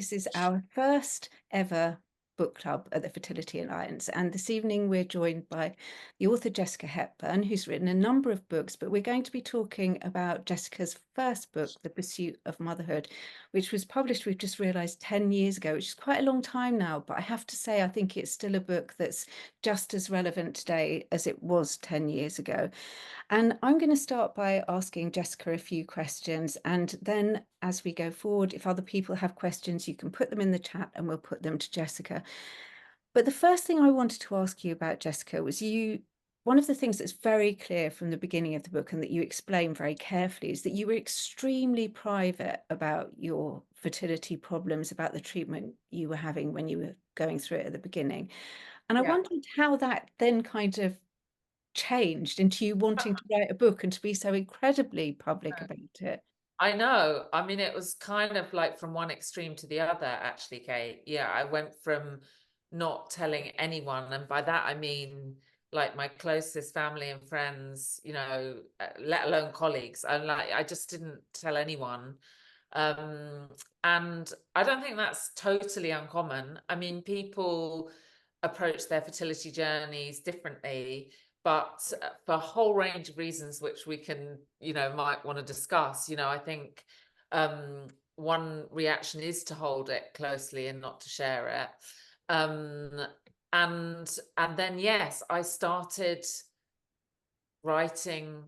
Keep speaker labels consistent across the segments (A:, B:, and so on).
A: this is our first ever book club at the Fertility Alliance. And this evening we're joined by the author Jessica Hepburn, who's written a number of books, but we're going to be talking about Jessica's first book, The Pursuit of Motherhood, which was published, we've just realised, 10 years ago, which is quite a long time now. But I have to say, I think it's still a book that's just as relevant today as it was 10 years ago. And I'm going to start by asking Jessica a few questions. And then as we go forward, if other people have questions, you can put them in the chat and we'll put them to Jessica. But the first thing I wanted to ask you about, Jessica, was one of the things that's very clear from the beginning of the book and that you explain very carefully is that you were extremely private about your fertility problems, about the treatment you were having when you were going through it at the beginning. And I
B: Yeah,
A: wondered how that then kind of changed into you wanting to write a book and to be so incredibly public about it.
B: I know. I mean, it was kind of like from one extreme to the other, actually, Kate. Yeah, I went from not telling anyone, and by that I mean like my closest family and friends, let alone colleagues. I just didn't tell anyone. Um, and I don't think that's totally uncommon. I mean, people approach their fertility journeys differently, but for a whole range of reasons, which we can, might want to discuss, I think one reaction is to hold it closely and not to share it. Um, and then, yes, I started writing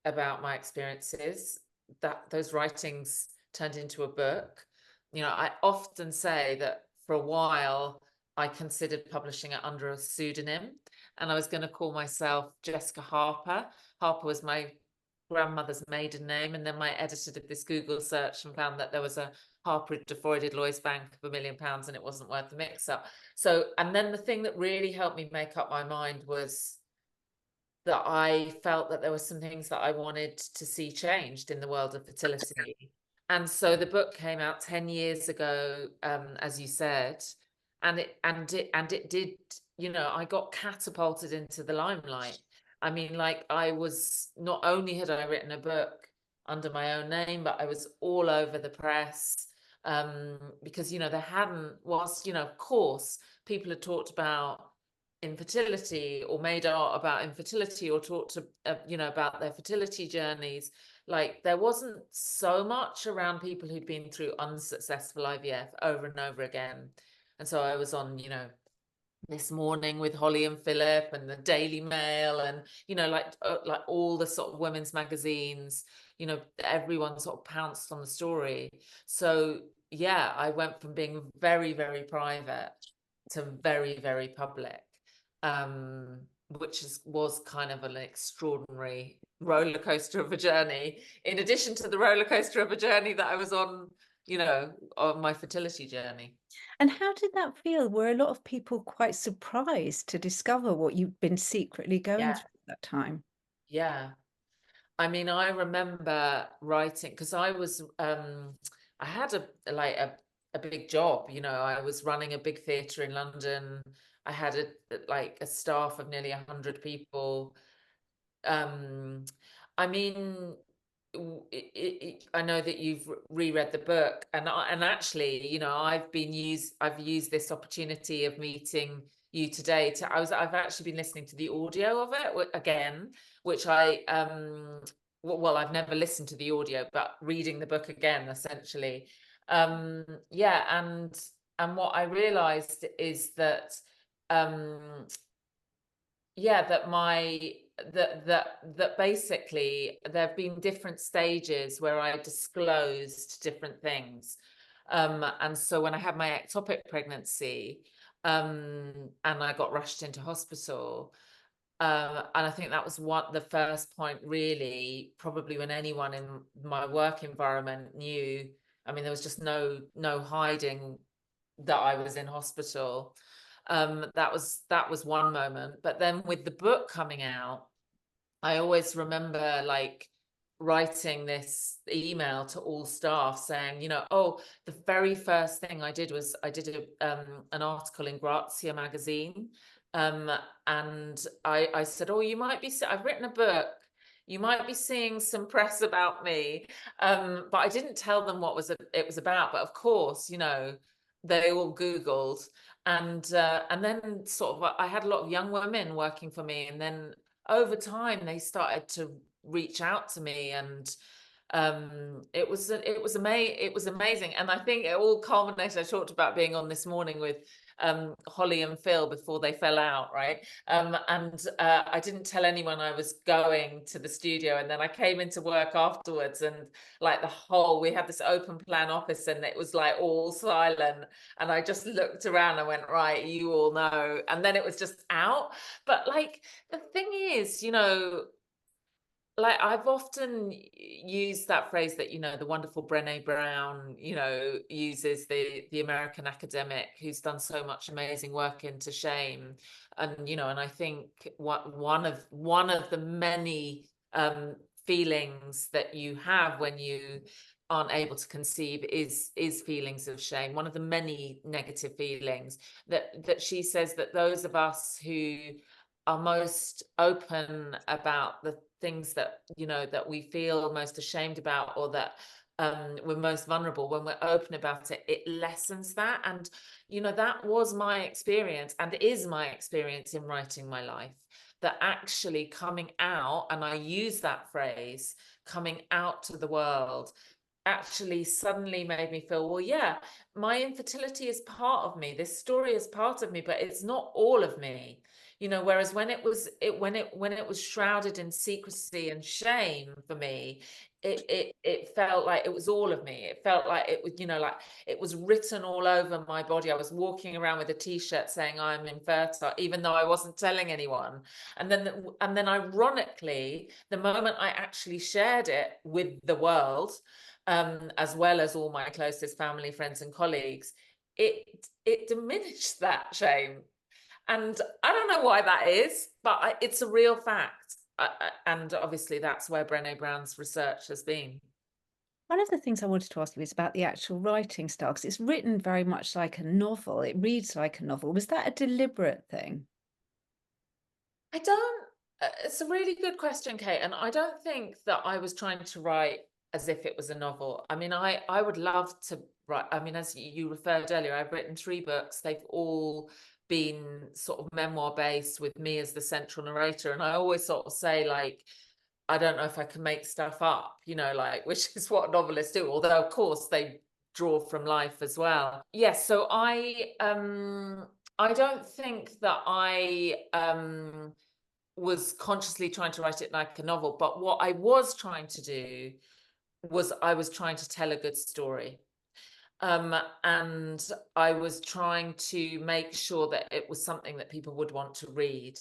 B: about my experiences. That those writings turned into a book. I often say that for a while I considered publishing it under a pseudonym, and I was going to call myself Jessica Harper. Harper was my grandmother's maiden name, and then my editor did this Google search and found that there was a Harper had defrauded Lloyds Bank of £1 million and it wasn't worth the mix-up. So, and then the thing that really helped me make up my mind was that I felt that there were some things that I wanted to see changed in the world of fertility. And so the book came out 10 years ago, as you said, and it did, I got catapulted into the limelight. I mean, like I was, not only had I written a book under my own name, but I was all over the press. Because there hadn't, whilst of course people had talked about infertility or made art about infertility or talked to about their fertility journeys, like there wasn't so much around people who'd been through unsuccessful IVF over and over again. And so I was on This Morning with Holly and Philip and the Daily Mail and like all the sort of women's magazines, everyone sort of pounced on the story. So yeah, I went from being very, very private to very, very public, which was kind of an extraordinary roller coaster of a journey, in addition to the roller coaster of a journey that I was on, on my fertility journey.
A: And how did that feel? Were a lot of people quite surprised to discover what you've been secretly going
B: Yeah,
A: through at that time?
B: yeah. I mean, I remember writing because I had a big job, I was running a big theatre in London. I had a staff of nearly 100 people. Um, I mean, I know that you've reread the book, and actually, I've used this opportunity of meeting you today I've actually been listening to the audio of it again, which well, I've never listened to the audio, but reading the book again, essentially. Yeah, and what I realized is that yeah, that basically there have been different stages where I disclosed different things. And so when I had my ectopic pregnancy, and I got rushed into hospital, and I think that was the first point, really, probably when anyone in my work environment knew. I mean, there was just no hiding that I was in hospital. That was one moment. But then with the book coming out, I always remember like writing this email to all staff saying, oh, the very first thing I did was I did an article in Grazia magazine. And I said, oh, you might be, I've written a book. you might be seeing some press about me. But I didn't tell them what it was about. But of course, you know, they all Googled, and then sort of I had a lot of young women working for me, and then over time they started to reach out to me, and it was amazing. And I think it all culminated. I talked about being on this morning with Holly and Phil before they fell out, right? And I didn't tell anyone I was going to the studio, and then I came into work afterwards, and like we had this open plan office, and it was like all silent, and I just looked around and went, right, you all know, and then it was just out. But like the thing is, you know, like I've often used that phrase that, you know, the wonderful Brené Brown, you know, uses, the American academic who's done so much amazing work into shame. And, you know, and I think one of the many feelings that you have when you aren't able to conceive is feelings of shame. One of the many negative feelings that she says that those of us who are most open about the things that, you know, that we feel most ashamed about, or that we're most vulnerable, when we're open about it, it lessens that. And, you know, that was my experience and is my experience in writing my life, that actually coming out, and I use that phrase, coming out to the world, actually suddenly made me feel, well, yeah, my infertility is part of me. This story is part of me, but it's not all of me. You know, whereas when it was shrouded in secrecy and shame for me, it felt like it was all of me. It felt like it was, you know, like it was written all over my body. I was walking around with a t-shirt saying I'm infertile, even though I wasn't telling anyone. And then ironically, the moment I actually shared it with the world, as well as all my closest family, friends, and colleagues, it diminished that shame. And I don't know why that is, but it's a real fact. And obviously, that's where Brené Brown's research has been.
A: One of the things I wanted to ask you is about the actual writing style, because it's written very much like a novel. It reads like a novel. Was that a deliberate thing?
B: I don't, it's a really good question, Kate. And I don't think that I was trying to write as if it was a novel. I mean, I would love to write. I mean, as you referred earlier, I've written 3 books. They've all been sort of memoir based with me as the central narrator. And I always sort of say, like, I don't know if I can make stuff up, you know, like, which is what novelists do, although of course they draw from life as well. Yes, so I don't think that I was consciously trying to write it like a novel, but what I was trying to do was I was trying to tell a good story. And I was trying to make sure that it was something that people would want to read.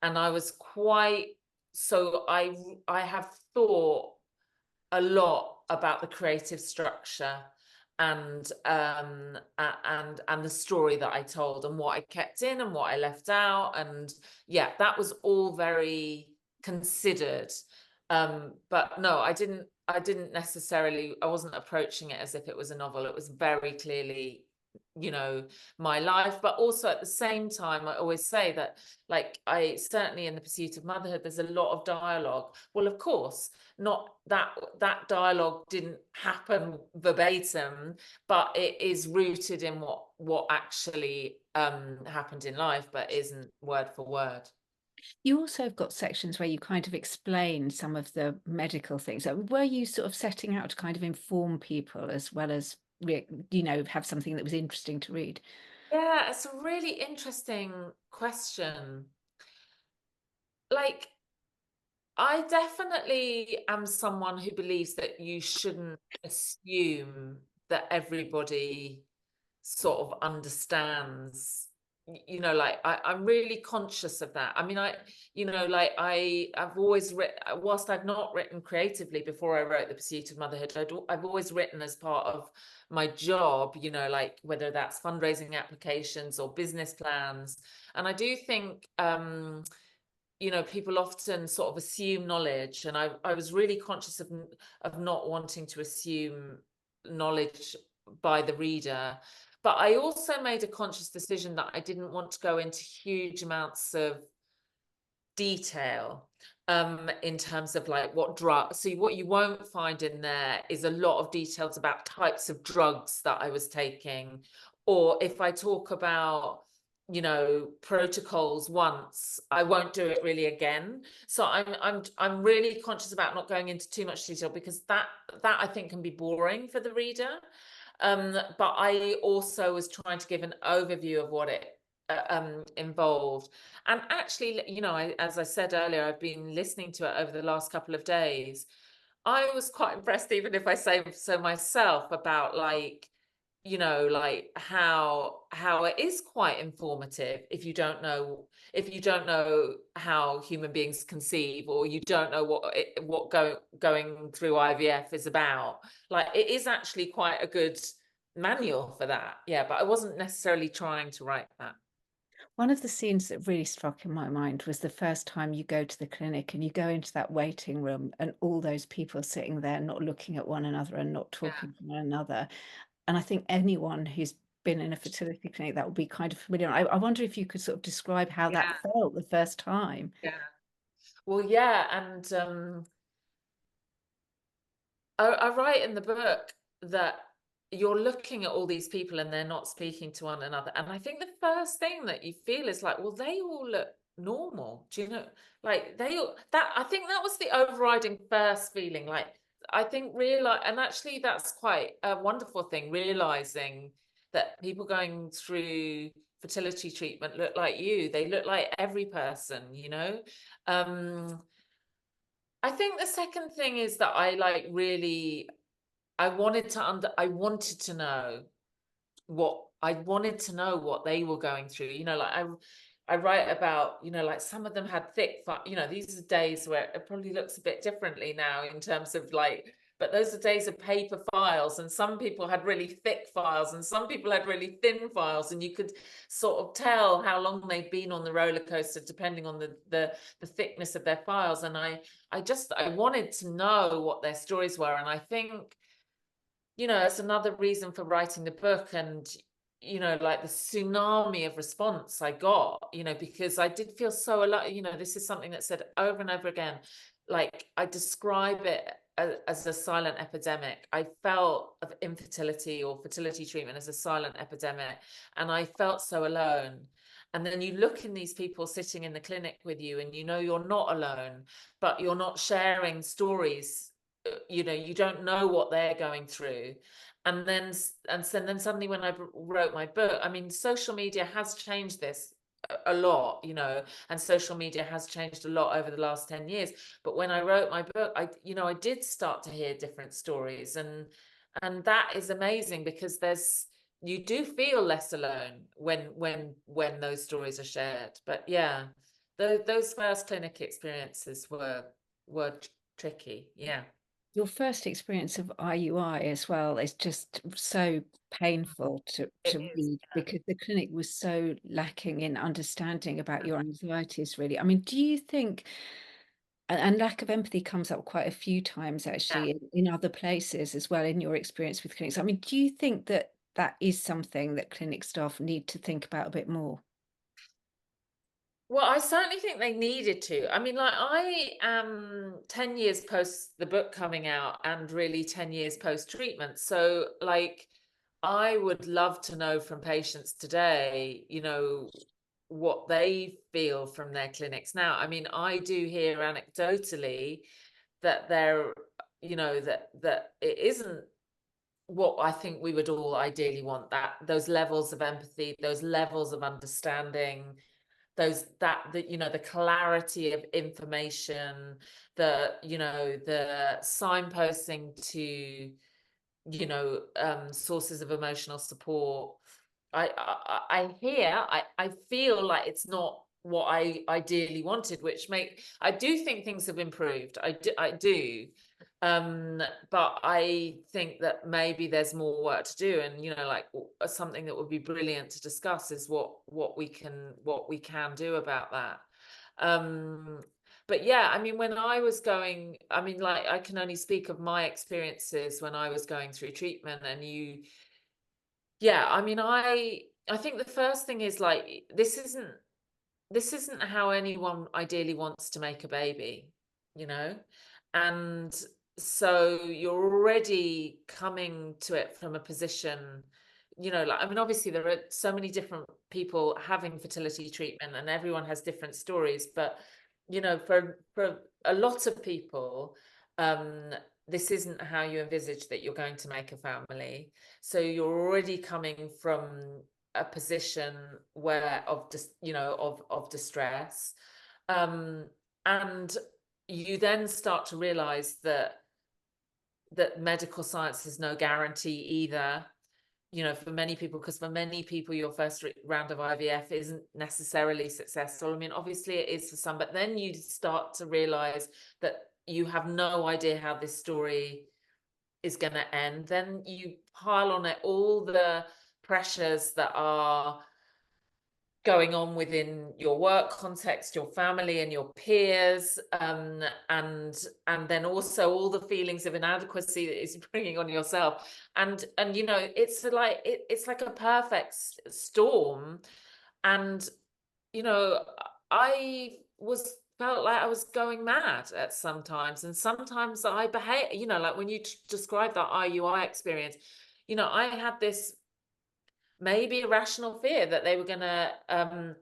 B: And I was quite, so I have thought a lot about the creative structure, and and the story that I told, and what I kept in and what I left out. And yeah, that was all very considered. But no, I didn't necessarily, I wasn't approaching it as if it was a novel. It was very clearly, you know, my life. But also at the same time, I always say that, like, I certainly in the Pursuit of Motherhood, there's a lot of dialogue. Well, of course, not that dialogue didn't happen verbatim, but it is rooted in what actually happened in life, but isn't word for word.
A: You also have got sections where you kind of explain some of the medical things. So were you sort of setting out to kind of inform people as well as, you know, have something that was interesting to read?
B: Yeah, it's a really interesting question. Like, I definitely am someone who believes that you shouldn't assume that everybody sort of understands. You know, like I'm really conscious of that. I mean, you know, like I've always written, whilst I've not written creatively before I wrote The Pursuit of Motherhood, I've always written as part of my job, you know, like whether that's fundraising applications or business plans. And I do think you know, people often sort of assume knowledge, and I was really conscious of not wanting to assume knowledge by the reader. But I also made a conscious decision that I didn't want to go into huge amounts of detail. in terms of like what drug. So what you won't find in there is a lot of details about types of drugs that I was taking, or if I talk about, you know, protocols once, I won't do it really again. So I'm really conscious about not going into too much detail, because that I think can be boring for the reader. But I also was trying to give an overview of what it involved. And actually, you know, as I said earlier, I've been listening to it over the last couple of days. I was quite impressed, even if I say so myself, about like, you know, like how it is quite informative if you don't know, how human beings conceive, or you don't know what going through IVF is about. Like, it is actually quite a good manual for that. Yeah, but I wasn't necessarily trying to write that.
A: One of the scenes that really struck in my mind was the first time you go to the clinic and you go into that waiting room and all those people sitting there not looking at one another and not
B: Yeah,
A: talking to one another. And I think anyone who's been in a fertility clinic, that would be kind of familiar. I wonder if you could sort of describe how that
B: yeah,
A: felt the first time.
B: yeah. Well, yeah, and I write in the book that you're looking at all these people and they're not speaking to one another. And I think the first thing that you feel is like, well, they all look normal. Do you know? Like, I think that was the overriding first feeling. Like, I think and actually that's quite a wonderful thing, realizing that people going through fertility treatment look like you. They look like every person, you know? Um, I think the second thing is that I wanted to know what they were going through. You know, like I write about, you know, like some of them had you know, these are days where it probably looks a bit differently now in terms of like, but those are days of paper files, and some people had really thick files and some people had really thin files, and you could sort of tell how long they'd been on the roller coaster depending on the thickness of their files. And I wanted to know what their stories were. And I think, you know, it's another reason for writing the book. And, you know, like the tsunami of response I got, you know, because I did feel so alone. You know, this is something that's said over and over again. Like, I describe it as a silent epidemic. I felt of infertility or fertility treatment as a silent epidemic, and I felt so alone. And then you look in these people sitting in the clinic with you, and you know you're not alone, but you're not sharing stories. You know, you don't know what they're going through. And then suddenly, when I wrote my book, I mean, social media has changed this a lot, you know, and social media has changed a lot over the last 10 years. But when I wrote my book, I did start to hear different stories, and that is amazing, because you do feel less alone when those stories are shared. But yeah, those first clinic experiences were tricky. Yeah.
A: Your first experience of IUI as well is just so painful
B: It
A: to
B: is.
A: read, because the clinic was so lacking in understanding about your anxieties, really. I mean, do you think, and lack of empathy comes up quite a few times
B: Yeah.
A: actually in other places as well, in your experience with clinics. I mean, do you think that that is something that clinic staff need to think about a bit more?
B: Well, I certainly think they needed to. I mean, like, I am 10 years post the book coming out, and really 10 years post treatment. So, like, I would love to know from patients today, you know, what they feel from their clinics now. I mean, I do hear anecdotally that that it isn't what I think we would all ideally want, that those levels of empathy, those levels of understanding, the clarity of information, the signposting to, sources of emotional support. I feel like it's not what I ideally wanted, I do think things have improved. I do. But I think that maybe there's more work to do. And, like, something that would be brilliant to discuss is what we can do about that. Um, but yeah, I mean, like, I can only speak of my experiences when I was going through treatment. And yeah, I mean, I think the first thing is, like, this isn't how anyone ideally wants to make a baby. you know? And so you're already coming to it from a position, like, I mean, obviously there are so many different people having fertility treatment and everyone has different stories, but for a lot of people, um, this isn't how you envisage that you're going to make a family. So you're already coming from a position where of just, of distress. And you then start to realize that medical science is no guarantee either, for many people, because for many people your first round of IVF isn't necessarily successful. I mean, obviously it is for some, but then you start to realize that you have no idea how this story is going to end. Then you pile on it all the pressures that are going on within your work context, your family and your peers, and then also all the feelings of inadequacy that is bringing on yourself, and it's like a perfect storm. And I was felt like I was going mad at sometimes, and sometimes I behave, like when you describe that IUI experience, I had this maybe a rational fear that they were going to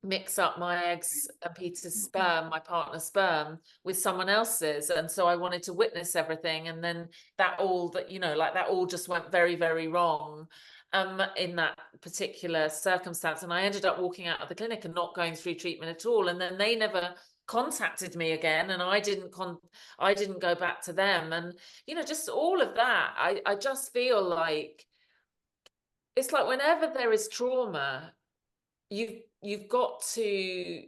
B: mix up my eggs and Peter's sperm, my partner's sperm, with someone else's. And so I wanted to witness everything. And then that all just went very, very wrong in that particular circumstance. And I ended up walking out of the clinic and not going through treatment at all. And then they never contacted me again, and I didn't go back to them. And just all of that, I just feel like it's like whenever there is trauma, you've got to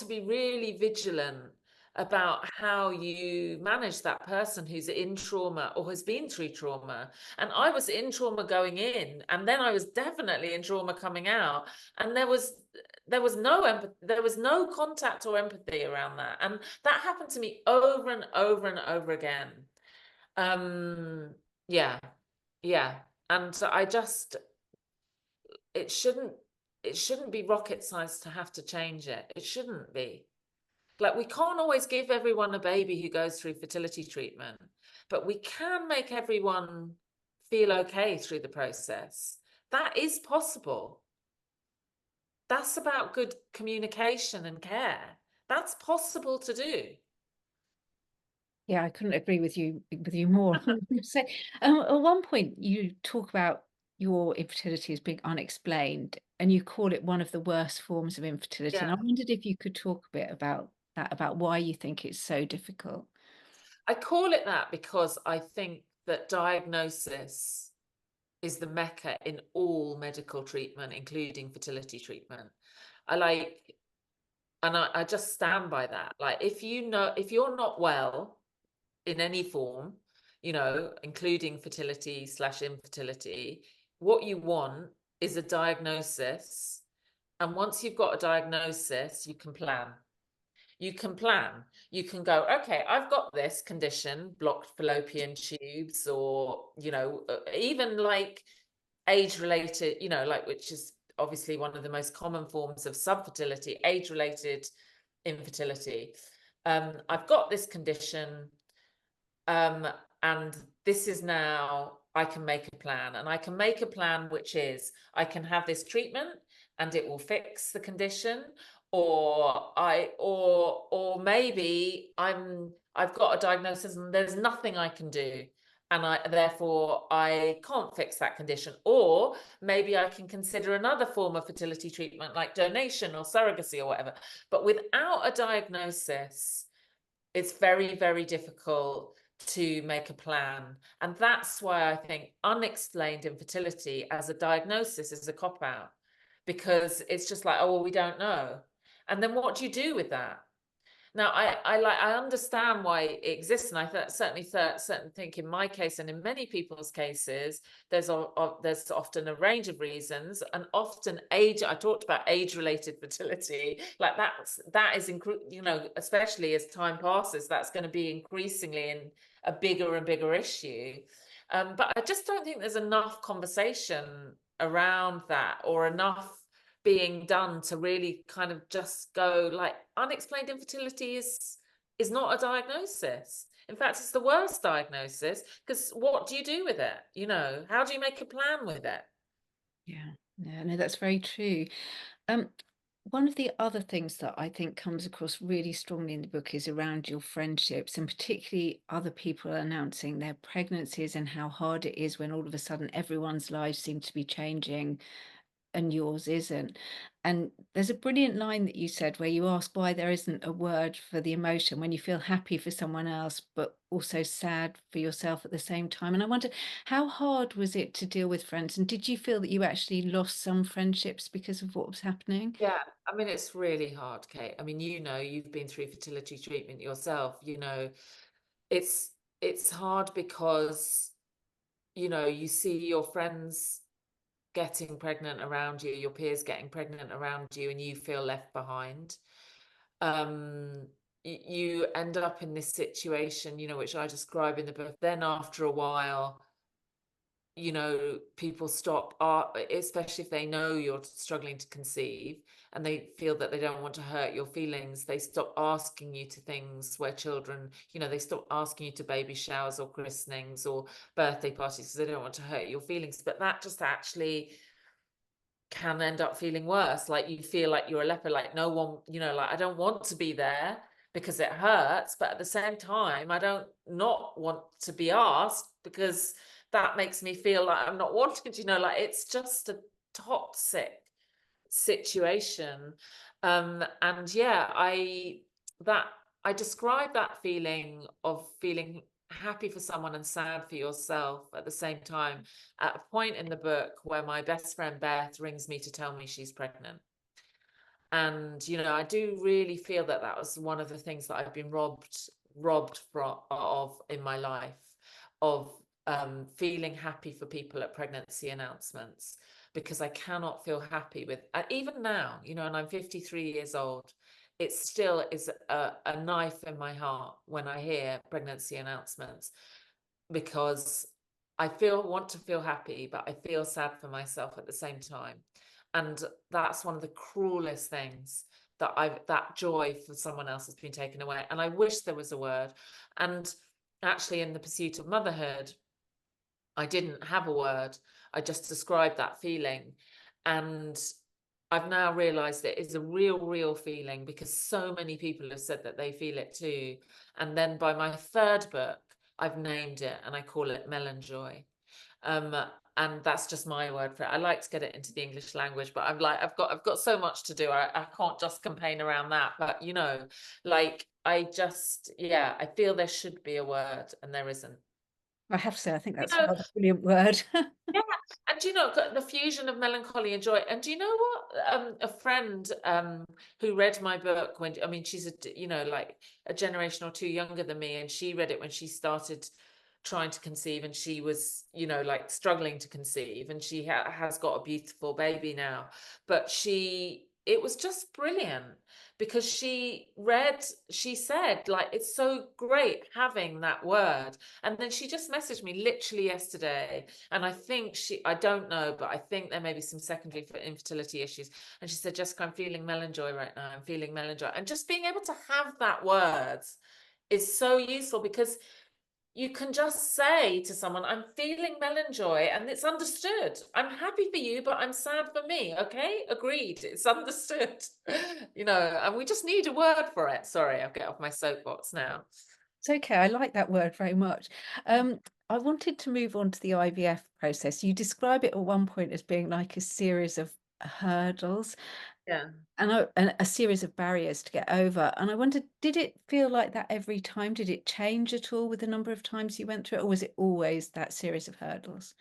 B: be really vigilant about how you manage that person who's in trauma or has been through trauma. And I was in trauma going in, and then I was definitely in trauma coming out, and there was no empathy, there was no contact or empathy around that, and that happened to me over and over and over again. um yeah, yeah. And so I just it shouldn't be rocket science to have to change it. It shouldn't be. Like, we can't always give everyone a baby who goes through fertility treatment, but we can make everyone feel okay through the process. That is possible. That's about good communication and care. That's possible to do.
A: Yeah, I couldn't agree with you more. So, at one point you talk about your infertility as being unexplained, and you call it one of the worst forms of infertility. And I
B: Yeah.
A: wondered if you could talk a bit about that, about why you think it's so difficult.
B: I call it that because I think that diagnosis is the mecca in all medical treatment, including fertility treatment. I like, and I just stand by that. Like, if you're not well in any form, including fertility / infertility, what you want is a diagnosis. And once you've got a diagnosis, you can plan. You can plan. You can go, okay, I've got this condition, blocked fallopian tubes, or, even like age related, like, which is obviously one of the most common forms of subfertility, age related infertility. I've got this condition, and this is now, I can make a plan, and I can make a plan which is I can have this treatment and it will fix the condition, or maybe I've got a diagnosis and there's nothing I can do, and therefore I can't fix that condition. Or maybe I can consider another form of fertility treatment like donation or surrogacy or whatever. But without a diagnosis, it's very, very difficult to make a plan. And that's why I think unexplained infertility as a diagnosis is a cop-out, because it's just like, oh, well, we don't know. And then what do you do with that? Now, I understand why it exists, and I certainly think in my case and in many people's cases, there's often a range of reasons, and often age. I talked about age-related fertility, like that is especially as time passes, that's going to be increasingly in a bigger and bigger issue. But I just don't think there's enough conversation around that, or enough being done to really kind of just go, like, unexplained infertility is is not a diagnosis. In fact, it's the worst diagnosis, because what do you do with it? You know, how do you make a plan with it?
A: Yeah. Yeah, no, that's very true. Um, one of the other things that I think comes across really strongly in the book is around your friendships, and particularly other people announcing their pregnancies and how hard it is when all of a sudden everyone's lives seem to be changing and yours isn't. And there's a brilliant line that you said where you ask why there isn't a word for the emotion when you feel happy for someone else, but also sad for yourself at the same time. And I wonder, how hard was it to deal with friends? And did you feel that you actually lost some friendships because of what was happening?
B: Yeah, I mean, it's really hard, Kate. I mean, you know, you've been through fertility treatment yourself, you know, it's it's hard because, you know, you see your friends getting pregnant around you, your peers getting pregnant around you, and you feel left behind. Um, you end up in this situation, you know, which I describe in the book. Then after a while, you know, people stop, especially if they know you're struggling to conceive and they feel that they don't want to hurt your feelings, they stop asking you to things where children, you know, they stop asking you to baby showers or christenings or birthday parties because they don't want to hurt your feelings. But that just actually can end up feeling worse. Like you feel like you're a leper, like no one, you know, like I don't want to be there because it hurts, but at the same time, I don't not want to be asked because that makes me feel like I'm not wanted, you know, like it's just a toxic situation. And yeah, that I describe that feeling of feeling happy for someone and sad for yourself at the same time at a point in the book where my best friend Beth rings me to tell me she's pregnant. And you know, I do really feel that that was one of the things that I've been robbed of in my life, of feeling happy for people at pregnancy announcements, because I cannot feel happy with, even now, you know, and I'm 53 years old, it still is a knife in my heart when I hear pregnancy announcements, because I want to feel happy, but I feel sad for myself at the same time. And that's one of the cruelest things, that joy for someone else has been taken away. And I wish there was a word. And actually, in the Pursuit of Motherhood, I didn't have a word. I just described that feeling. And I've now realized it is a real feeling, because so many people have said that they feel it too. And then by my third book, I've named it and I call it Melanjoy. Um, and that's just my word for it. I like to get it into the English language, but I'm like, I've got so much to do. I can't just campaign around that. But you know, like I just, yeah, I feel there should be a word and there isn't.
A: I have to say, I think
B: You
A: that's
B: know,
A: a rather brilliant word.
B: yeah, and do you know, the fusion of melancholy and joy. And do you know what? A friend who read my book when, I mean, she's you know, like a generation or two younger than me, and she read it when she started trying to conceive, and she was, you know, like struggling to conceive, and she has got a beautiful baby now. But it was just brilliant, because she said, like, it's so great having that word. And then she just messaged me literally yesterday, and I don't know, but I think there may be some secondary infertility issues. And she said, Jessica, I'm feeling melanjoy right now. I'm feeling melanjoy. And just being able to have that word is so useful, because you can just say to someone, I'm feeling melanjoy, and it's understood. I'm happy for you, but I'm sad for me. Okay, agreed. It's understood. You know, and we just need a word for it. Sorry, I'll get off my soapbox now.
A: It's okay. I like that word very much. I wanted to move on to the IVF process. You describe it at one point as being like a series of hurdles
B: Yeah.
A: and a series of barriers to get over. And I wondered, did it feel like that every time? Did it change at all with the number of times you went through it, or was it always that series of hurdles?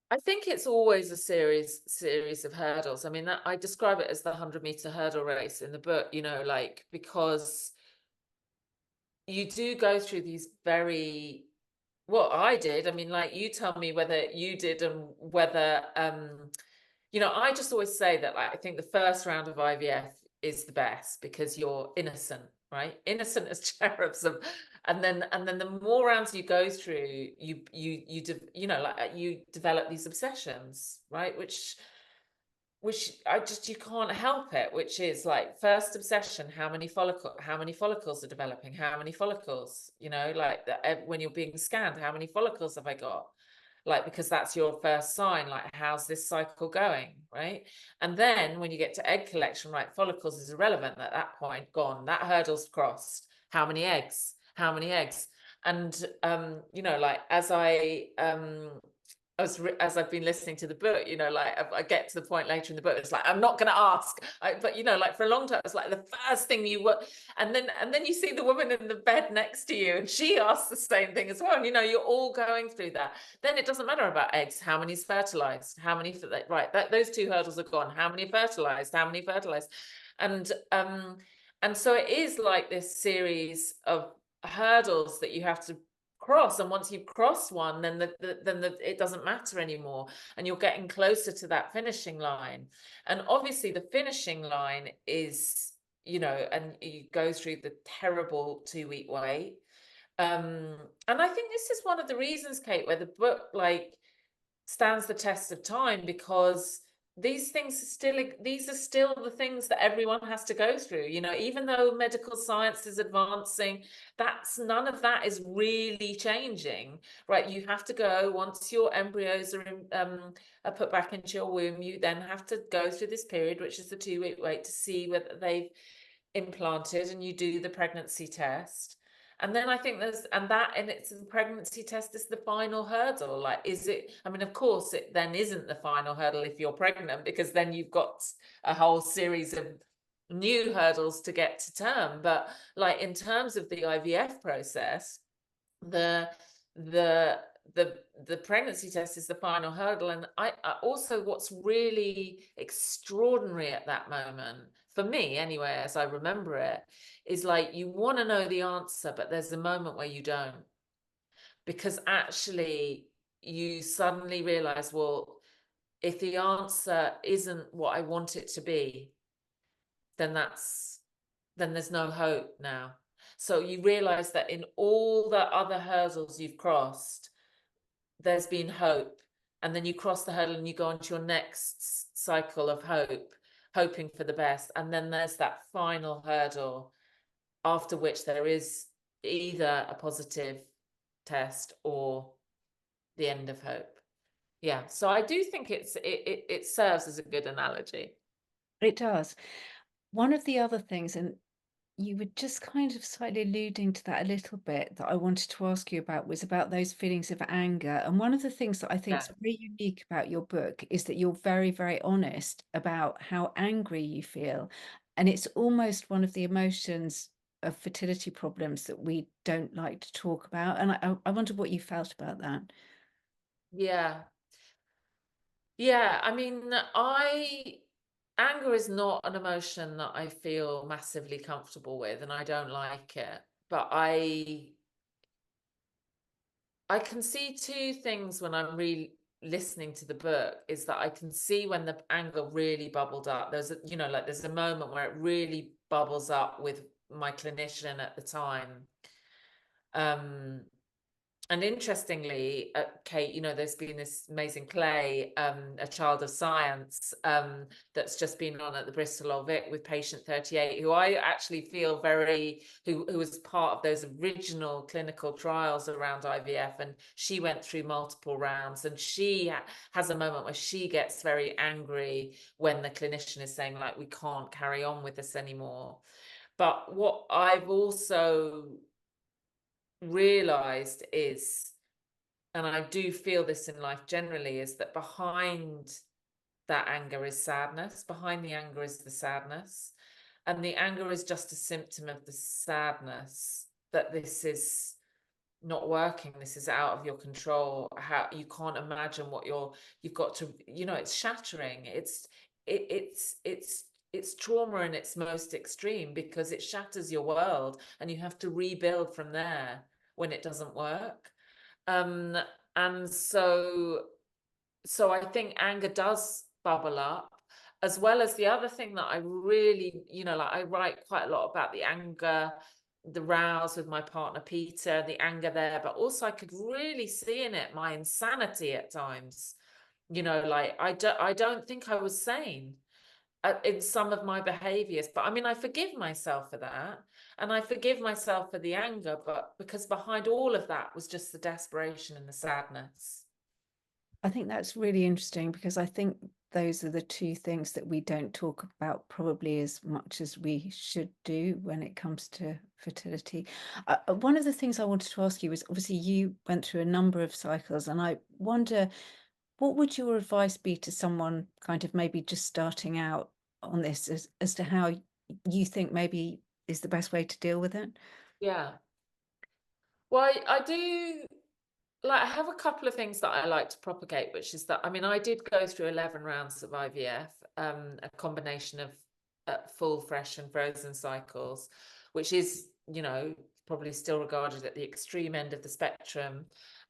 B: I think it's always a series of hurdles. I mean, that I describe it as the 100-meter hurdle race in the book, you know, like, because you do go through these very, well, I did. I mean, like, you tell me whether you did, and whether you know, I just always say that, like, I think the first round of IVF is the best, because you're innocent, right? Innocent as cherubs. And then the more rounds you go through, you know, like, you develop these obsessions, right? Which which you can't help it, which is like first obsession, how many follicles are developing, how many follicles, like when you're being scanned, how many follicles have I got? Like, because that's your first sign, like, how's this cycle going, right? And then when you get to egg collection, right, follicles is irrelevant at that point, gone, that hurdle's crossed. How many eggs? How many eggs? And like as I've been listening to the book, like I get to the point later in the book, it's like, I'm not going to ask. But, like for a long time, it's like the first thing you were, and then you see the woman in the bed next to you and she asks the same thing as well. And, you're all going through that. Then it doesn't matter about eggs. How many's fertilized? How many, right. Those two hurdles are gone. How many fertilized? How many fertilized? And so it is like this series of hurdles that you have to cross, and once you've crossed one, then it doesn't matter anymore, and you're getting closer to that finishing line. And obviously the finishing line is, and you go through the terrible 2-week wait. And I think this is one of the reasons, Kate, where the book like stands the test of time, because these are still the things that everyone has to go through. Even though medical science is advancing, none of that is really changing, right? You have to go, once your embryos are put back into your womb, you then have to go through this period, which is the 2-week wait, to see whether they've implanted, and you do the pregnancy test. And then I think it's the pregnancy test is the final hurdle. Like, is it? I mean, of course, it then isn't the final hurdle if you're pregnant, because then you've got a whole series of new hurdles to get to term. But like in terms of the IVF process, the the the pregnancy test is the final hurdle. And I also, what's really extraordinary at that moment, for me anyway, as I remember it, is like, you want to know the answer, but there's a moment where you don't, because actually you suddenly realize, well, if the answer isn't what I want it to be, then there's no hope now. So you realize that in all the other hurdles you've crossed, there's been hope. And then you cross the hurdle and you go on to your next cycle of hope, hoping for the best. And then there's that final hurdle, after which there is either a positive test or the end of hope. Yeah. So I do think it serves as a good analogy.
A: It does. One of the other things, and you were just kind of slightly alluding to that a little bit, that I wanted to ask you about, was about those feelings of anger. And one of the things that I think
B: Yeah.
A: is really unique about your book is that you're very, very honest about how angry you feel. And it's almost one of the emotions of fertility problems that we don't like to talk about. And I wonder what you felt about that.
B: Yeah. Yeah. I mean, anger is not an emotion that I feel massively comfortable with, and I don't like it. But I can see two things when I'm really listening to the book, is that I can see when the anger really bubbled up. There's a moment where it really bubbles up with my clinician at the time. Um, And interestingly, Kate, there's been this amazing play, A Child of Science, that's just been on at the Bristol Old Vic with patient 38, who I actually feel who was part of those original clinical trials around IVF. And she went through multiple rounds, and she has a moment where she gets very angry when the clinician is saying, like, we can't carry on with this anymore. But what I've also realized is, and I do feel this in life generally, is that behind that anger is sadness. Behind the anger is the sadness. And the anger is just a symptom of the sadness, that this is not working, this is out of your control. How you can't imagine what you've got to, it's shattering. It's trauma in its most extreme, because it shatters your world and you have to rebuild from there when it doesn't work. And so I think anger does bubble up, as well as the other thing that I really, like, I write quite a lot about the anger, the rows with my partner Peter, the anger there, but also I could really see in it my insanity at times, Like I don't think I was sane in some of my behaviors. But I mean, I forgive myself for that, and I forgive myself for the anger, but because behind all of that was just the desperation and the sadness.
A: I think that's really interesting, because I think those are the two things that we don't talk about probably as much as we should do when it comes to fertility. One of the things I wanted to ask you was, obviously you went through a number of cycles, and I wonder, what would your advice be to someone kind of maybe just starting out on this, as to how you think maybe is the best way to deal with it?
B: Yeah. Well, I do like, I have a couple of things that I like to propagate, which is that, I mean, I did go through 11 rounds of IVF, a combination of full, fresh, and frozen cycles, which is, probably still regarded at the extreme end of the spectrum.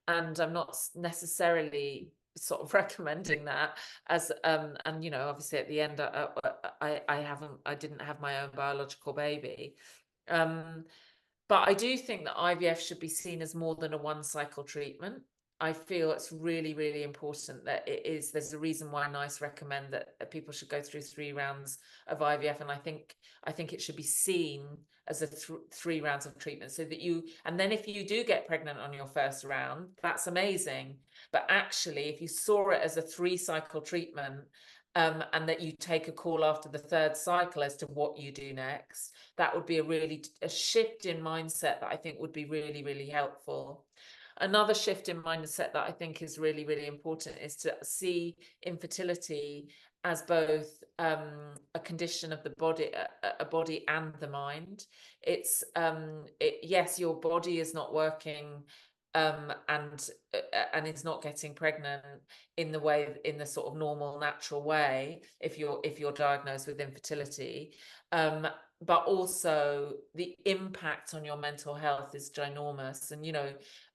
B: And I'm not necessarily sort of recommending that as and obviously at the end I didn't have my own biological baby. um but I do think that IVF should be seen as more than a one cycle treatment. I feel it's really, really important that there's a reason why NICE recommend that people should go through 3 rounds of IVF. And I think it should be seen as a 3 rounds of treatment, so that and then if you do get pregnant on your first round, that's amazing. But actually, if you saw it as a 3 cycle treatment, and that you take a call after the 3rd cycle as to what you do next, that would be a shift in mindset that I think would be really, really helpful. Another shift in mindset that I think is really, really important is to see infertility as both a condition of the body, a body and the mind. Yes, your body is not working, and it's not getting pregnant in the sort of normal, natural way if you're diagnosed with infertility. But also the impact on your mental health is ginormous. And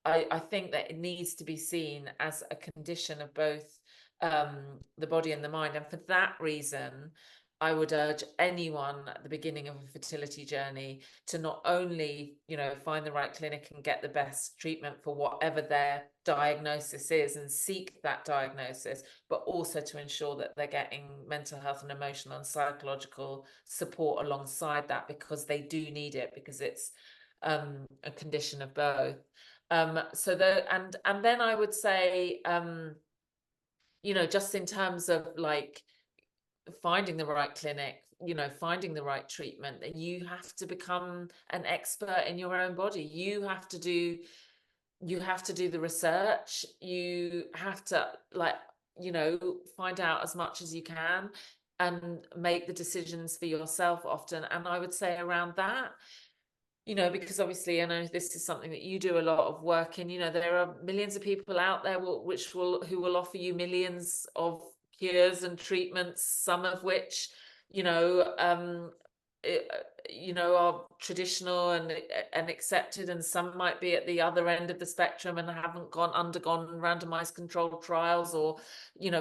B: I think that it needs to be seen as a condition of both the body and the mind. And for that reason, I would urge anyone at the beginning of a fertility journey to not only, find the right clinic and get the best treatment for whatever their diagnosis is and seek that diagnosis, but also to ensure that they're getting mental health and emotional and psychological support alongside that, because they do need it, because it's a condition of both. And then I would say, just in terms of like finding the right clinic, finding the right treatment, and you have to become an expert in your own body. You have to do the research. You have to, like, find out as much as you can and make the decisions for yourself often. And I would say around that, because obviously I know this is something that you do a lot of work in. There are millions of people out there who will offer you millions of cures and treatments, some of which, you know, um, it, are traditional and accepted, and some might be at the other end of the spectrum and haven't undergone randomized controlled trials, or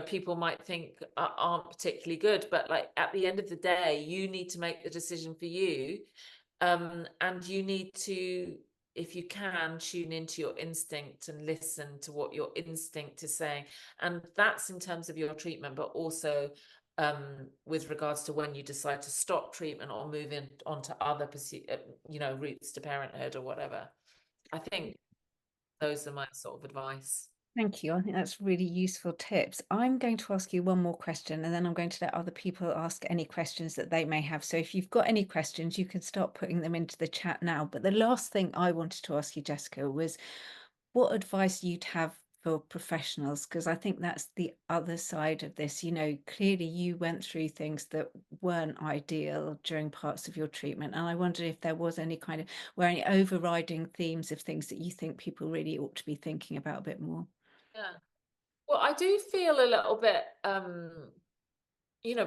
B: people might think aren't particularly good. But like, at the end of the day, you need to make the decision for you. And you need to, if you can, tune into your instinct and listen to what your instinct is saying. And that's in terms of your treatment, but also with regards to when you decide to stop treatment or move on to other routes to parenthood or whatever. I think those are my sort of advice.
A: Thank you. I think that's really useful tips. I'm going to ask you one more question, and then I'm going to let other people ask any questions that they may have. So if you've got any questions, you can start putting them into the chat now. But the last thing I wanted to ask you, Jessica, was what advice you'd have for professionals, because I think that's the other side of this. Clearly you went through things that weren't ideal during parts of your treatment, and I wondered if there was were any overriding themes of things that you think people really ought to be thinking about a bit more.
B: Yeah. Well, I do feel a little bit,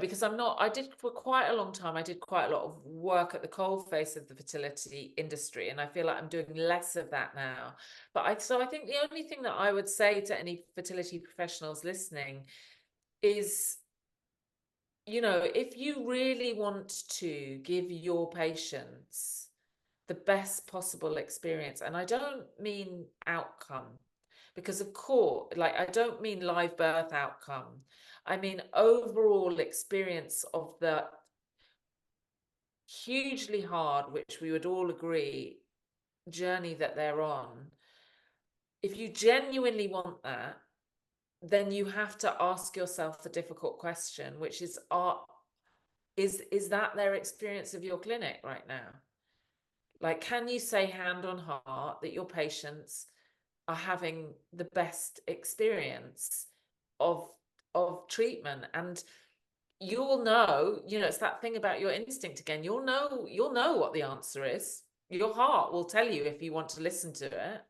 B: because I did for quite a long time, I did quite a lot of work at the coalface of the fertility industry, and I feel like I'm doing less of that now. So I think the only thing that I would say to any fertility professionals listening is, if you really want to give your patients the best possible experience, and I don't mean outcome, Because of course, like, I don't mean live birth outcome. I mean overall experience of the hugely hard, which we would all agree, journey that they're on. If you genuinely want that, then you have to ask yourself the difficult question, which is, is that their experience of your clinic right now? Like, can you say hand on heart that your patients are having the best experience of treatment? And you'll know, it's that thing about your instinct again. You'll know what the answer is. Your heart will tell you if you want to listen to it.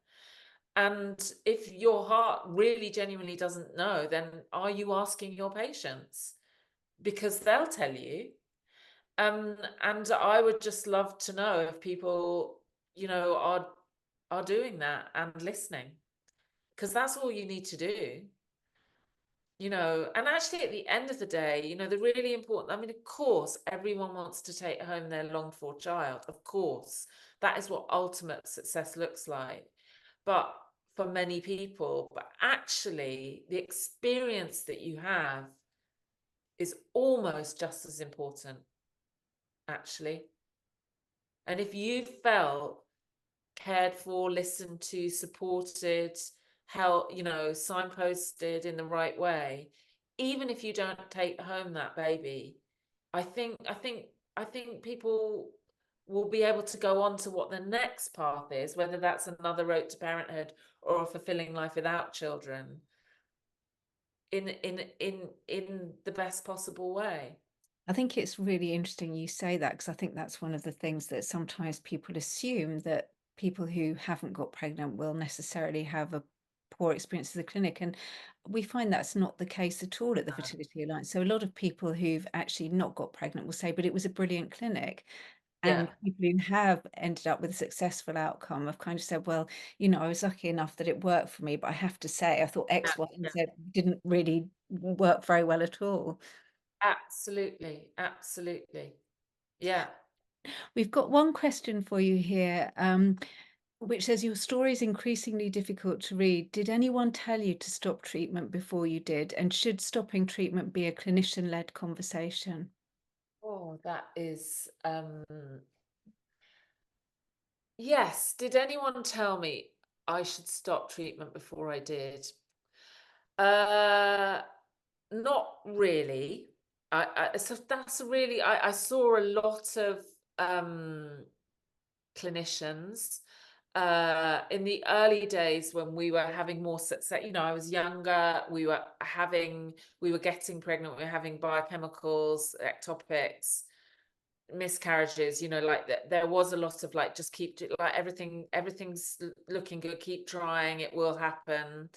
B: And if your heart really genuinely doesn't know, then are you asking your patients? Because they'll tell you. And I would just love to know if people, are doing that and listening, because that's all you need to do. And actually at the end of the day, the really important, I mean, of course, everyone wants to take home their longed for child. Of course, that is what ultimate success looks like. But for many people, but actually the experience that you have is almost just as important, actually. And if you felt cared for, listened to, supported, help, signposted in the right way, even if you don't take home that baby, I think people will be able to go on to what the next path is, whether that's another road to parenthood or a fulfilling life without children, in the best possible way.
A: I think it's really interesting you say that, because I think that's one of the things that sometimes people assume, that people who haven't got pregnant will necessarily have a poor experience of the clinic. And we find that's not the case at all at the Fertility Alliance. So a lot of people who've actually not got pregnant will say, but it was a brilliant clinic.
B: Yeah,
A: And people who have ended up with a successful outcome have kind of said, well, I was lucky enough that it worked for me, but I have to say, I thought
B: yeah,
A: X, Y, and
B: yeah.
A: Z didn't really work very well at all.
B: Absolutely, absolutely. Yeah.
A: We've got one question for you here, which says, your story is increasingly difficult to read. Did anyone tell you to stop treatment before you did? And should stopping treatment be a clinician-led conversation?
B: Oh, that is, yes. Did anyone tell me I should stop treatment before I did? Uh, Not really. So that's really, I saw a lot of clinicians in the early days when we were having more success. I was younger, we were getting pregnant, we were having biochemicals, ectopics, miscarriages, like that. There was a lot of like, just keep like, everything's looking good, keep trying, it will happen.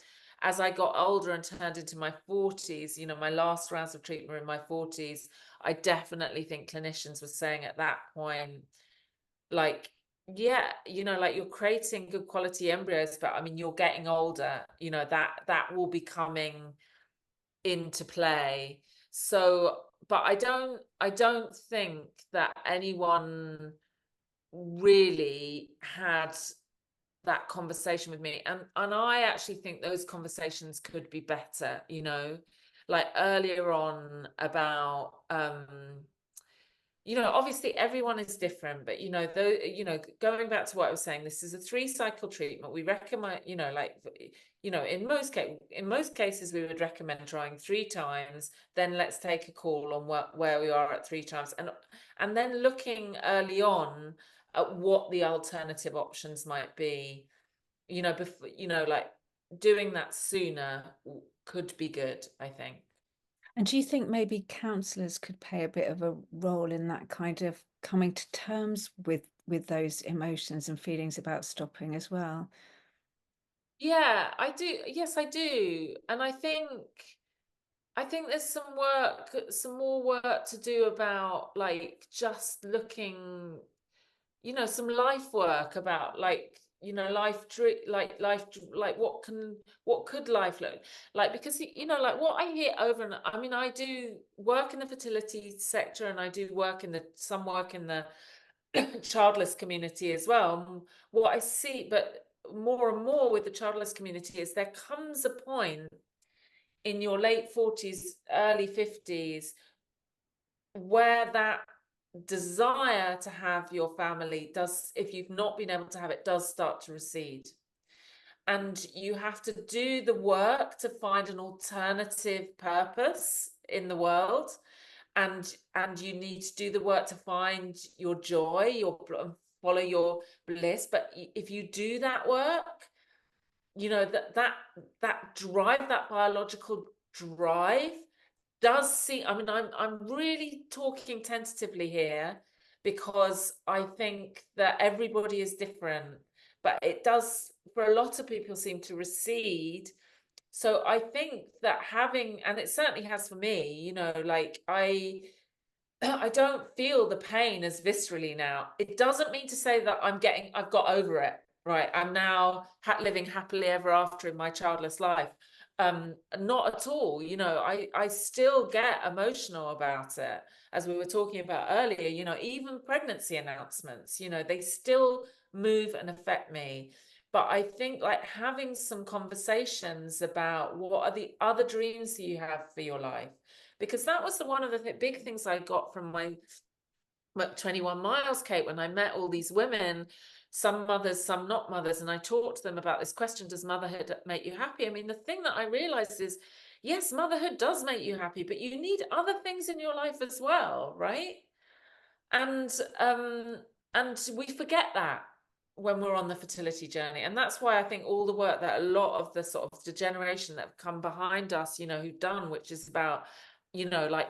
B: As I got older and turned into my 40s, my last rounds of treatment were in my 40s. I definitely think clinicians were saying at that point, like, yeah, like, you're creating good quality embryos, but I mean, you're getting older, that will be coming into play. So, but I don't think that anyone really had that conversation with me. And I actually think those conversations could be better, like earlier on about obviously everyone is different, but going back to what I was saying, this is a 3-cycle treatment. We recommend, like, in most cases, we would recommend trying 3 times. Then let's take a call on where we are at 3 times, and then looking early on at what the alternative options might be. Before, like, doing that sooner could be good, I think.
A: And do you think maybe counsellors could play a bit of a role in that kind of coming to terms with those emotions and feelings about stopping as well?
B: Yeah, I do. Yes, I do. And I think there's some more work to do about, like, just looking, some life work about, like, like, what could life look like? Because, like, what I hear over, and I mean, I do work in the fertility sector, and I do some work in the childless community as well. What I see, but more and more with the childless community is there comes a point in your late 40s, early 50s, where that desire to have your family does, if you've not been able to have it, does start to recede. And you have to do the work to find an alternative purpose in the world. And you need to do the work to find your joy, your follow your bliss. But if you do that work, you know, that drive, that biological drive does seem, I mean, I'm really talking tentatively here because I think that everybody is different, but it does for a lot of people seem to recede. So I think that having, and it certainly has for me, you know, like I don't feel the pain as viscerally now. It doesn't mean to say that I've got over it, right? I'm now living happily ever after in my childless life. Not at all. You know, I still get emotional about it, as we were talking about earlier. You know, even pregnancy announcements, you know, they still move and affect me. But I think like having some conversations about what are the other dreams that you have for your life, because that was one of the big things I got from my 21 miles, Kate, when I met all these women, some mothers, some not mothers, and I talked to them about this question, does motherhood make you happy? I mean, the thing that I realized is, yes, motherhood does make you happy, but you need other things in your life as well, right? And we forget that when we're on the fertility journey. And that's why I think all the work that a lot of the sort of the generation that have come behind us, you know, who've done, which is about, you know, like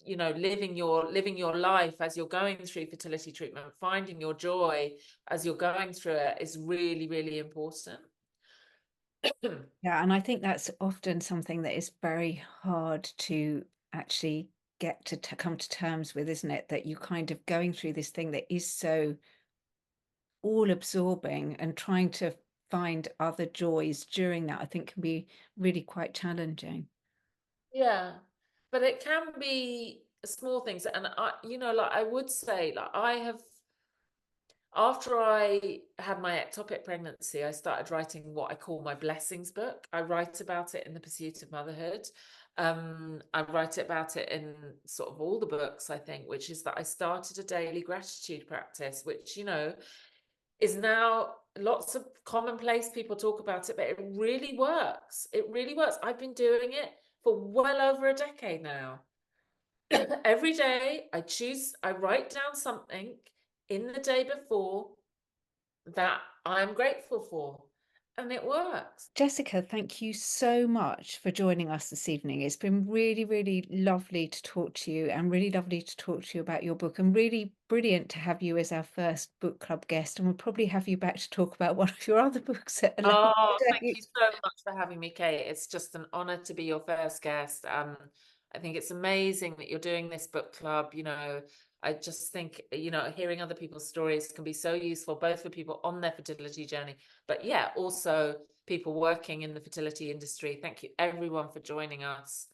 B: you know, living your life as you're going through fertility treatment, finding your joy as you're going through it, is really, really important.
A: Yeah, and I think that's often something that is very hard to actually get to come to terms with, isn't it? That you kind of going through this thing that is so all absorbing, and trying to find other joys during that, I think can be really quite challenging.
B: Yeah, but it can be small things. And I, you know, like I would say, like I have, after I had my ectopic pregnancy, I started writing what I call my blessings book. I write about it in the Pursuit of Motherhood. I write about it in sort of all the books, I think, which is that I started a daily gratitude practice, which, you know, is now lots of commonplace. People talk about it, but it really works. It really works. I've been doing it for well over a decade now. Every day I write down something in the day before that I'm grateful for, and it works.
A: Jessica, thank you so much for joining us this evening. It's been really, really lovely to talk to you, and really lovely to talk to you about your book, and really brilliant to have you as our first book club guest. And we'll probably have you back to talk about one of your other books at a later
B: Oh, thank you
A: date.
B: so much for having me, Kate. It's just an honor to be your first guest. I think it's amazing that you're doing this book club. You know, I just think, you know, hearing other people's stories can be so useful, both for people on their fertility journey, but yeah, also people working in the fertility industry. Thank you, everyone, for joining us.